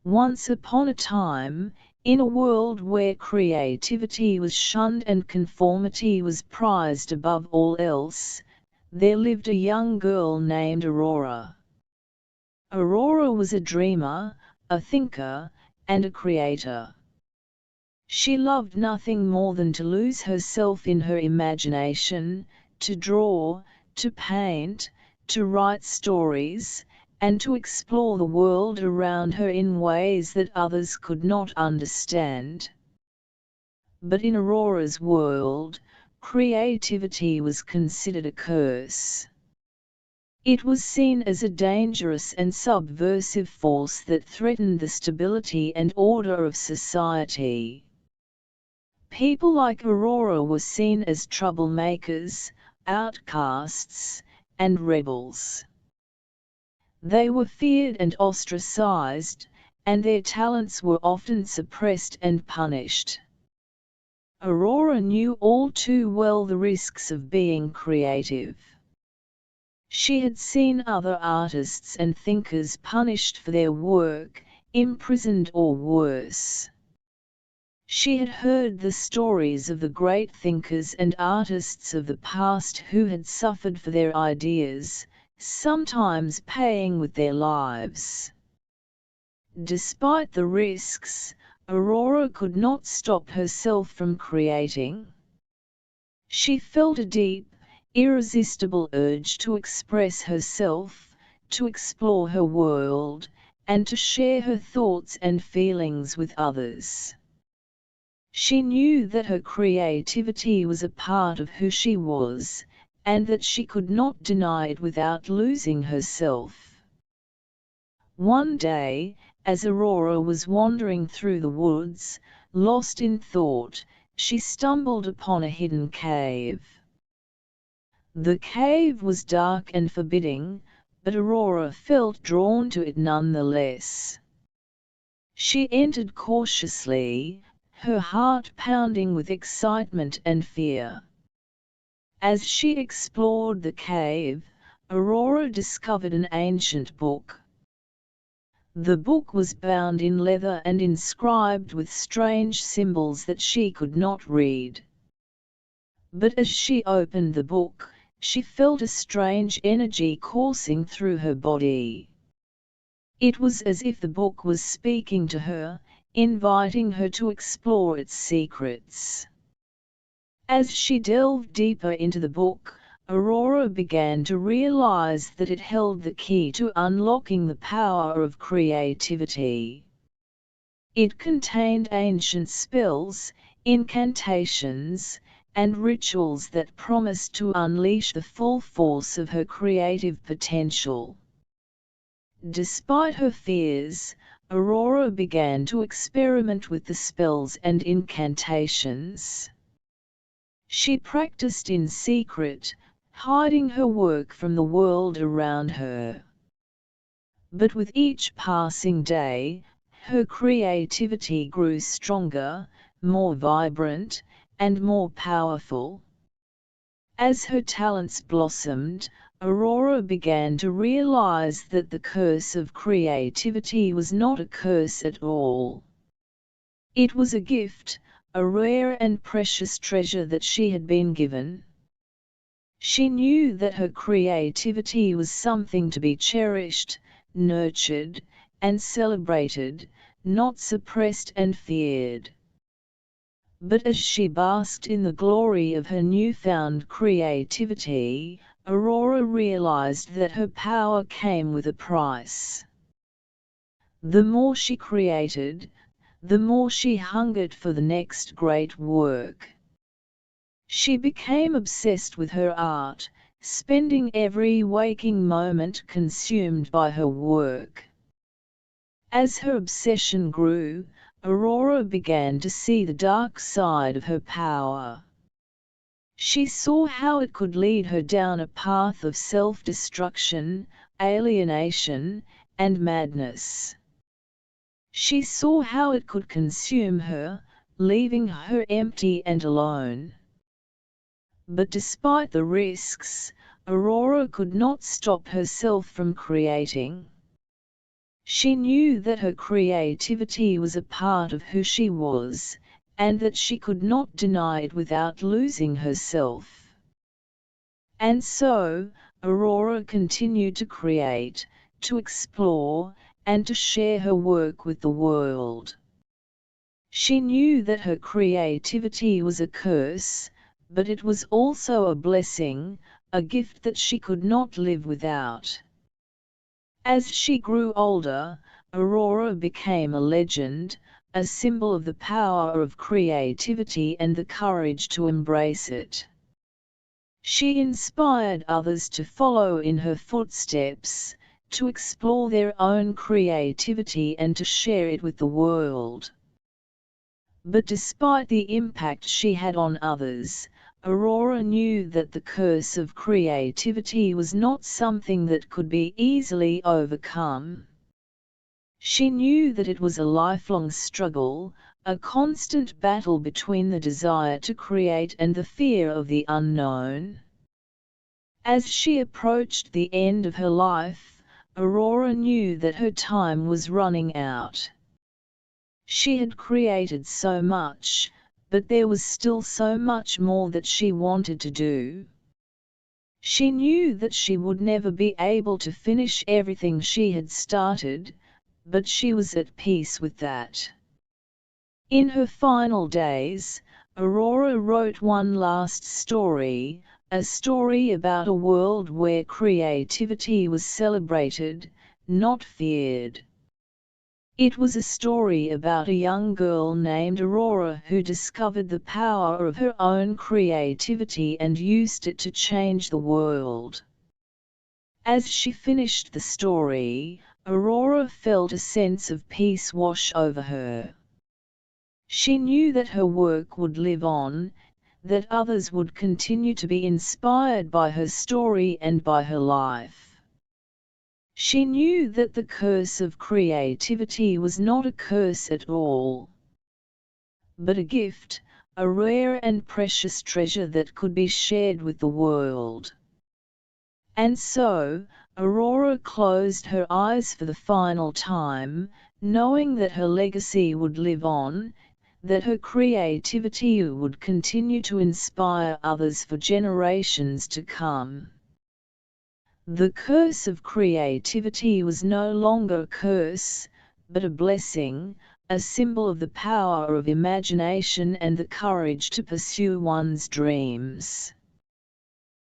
Once upon a time, in a world where creativity was shunned and conformity was prized above all else, there lived a young girl named Aurora. Aurora was a dreamer, a thinker, and a creator. She loved nothing more than to lose herself in her imagination, to draw, to paint, to write stories, and to explore the world around her in ways that others could not understand. But in Aurora's world, creativity was considered a curse. It was seen as a dangerous and subversive force that threatened the stability and order of society. People like Aurora were seen as troublemakers, outcasts, and rebels. They were feared and ostracized, and their talents were often suppressed and punished. Aurora knew all too well the risks of being creative. She had seen other artists and thinkers punished for their work, imprisoned or worse. She had heard the stories of the great thinkers and artists of the past who had suffered for their ideas, sometimes paying with their lives. Despite the risks, Aurora could not stop herself from creating. She felt a deep, irresistible urge to express herself, to explore her world, and to share her thoughts and feelings with others. She knew that her creativity was a part of who she was, and that she could not deny it without losing herself. One day, as Aurora was wandering through the woods, lost in thought, she stumbled upon a hidden cave. The cave was dark and forbidding, but Aurora felt drawn to it nonetheless. She entered cautiously, her heart pounding with excitement and fear. As she explored the cave, Aurora discovered an ancient book. The book was bound in leather and inscribed with strange symbols that she could not read. But as she opened the book, she felt a strange energy coursing through her body. It was as if the book was speaking to her, inviting her to explore its secrets. As she delved deeper into the book, Aurora began to realize that it held the key to unlocking the power of creativity. It contained ancient spells, incantations, and rituals that promised to unleash the full force of her creative potential. Despite her fears, Aurora began to experiment with the spells and incantations. She practiced in secret, hiding her work from the world around her. But with each passing day, her creativity grew stronger, more vibrant, and more powerful. As her talents blossomed, Aurora began to realize that the curse of creativity was not a curse at all. It was a gift, a rare and precious treasure that she had been given. She knew that her creativity was something to be cherished, nurtured, and celebrated, not suppressed and feared. But as she basked in the glory of her newfound creativity, Aurora realized that her power came with a price. The more she created, the more she hungered for the next great work. She became obsessed with her art, spending every waking moment consumed by her work. As her obsession grew, Aurora began to see the dark side of her power. She saw how it could lead her down a path of self-destruction, alienation, and madness. She saw how it could consume her, leaving her empty and alone. But despite the risks, Aurora could not stop herself from creating. She knew that her creativity was a part of who she was, and that she could not deny it without losing herself. And so, Aurora continued to create, to explore, and to share her work with the world. She knew that her creativity was a curse, but it was also a blessing, a gift that she could not live without. As she grew older, Aurora became a legend, a symbol of the power of creativity and the courage to embrace it. She inspired others to follow in her footsteps, to explore their own creativity and to share it with the world. But despite the impact she had on others, Aurora knew that the curse of creativity was not something that could be easily overcome. She knew that it was a lifelong struggle, a constant battle between the desire to create and the fear of the unknown. As she approached the end of her life, Aurora knew that her time was running out. She had created so much, but there was still so much more that she wanted to do. She knew that she would never be able to finish everything she had started, but she was at peace with that. In her final days, Aurora wrote one last story, a story about a world where creativity was celebrated, not feared. It was a story about a young girl named Aurora who discovered the power of her own creativity and used it to change the world. As she finished the story, Aurora felt a sense of peace wash over her. She knew that her work would live on, that others would continue to be inspired by her story and by her life. She knew that the curse of creativity was not a curse at all, but a gift, a rare and precious treasure that could be shared with the world. And so, Aurora closed her eyes for the final time, knowing that her legacy would live on, that her creativity would continue to inspire others for generations to come. The curse of creativity was no longer a curse, but a blessing, a symbol of the power of imagination and the courage to pursue one's dreams.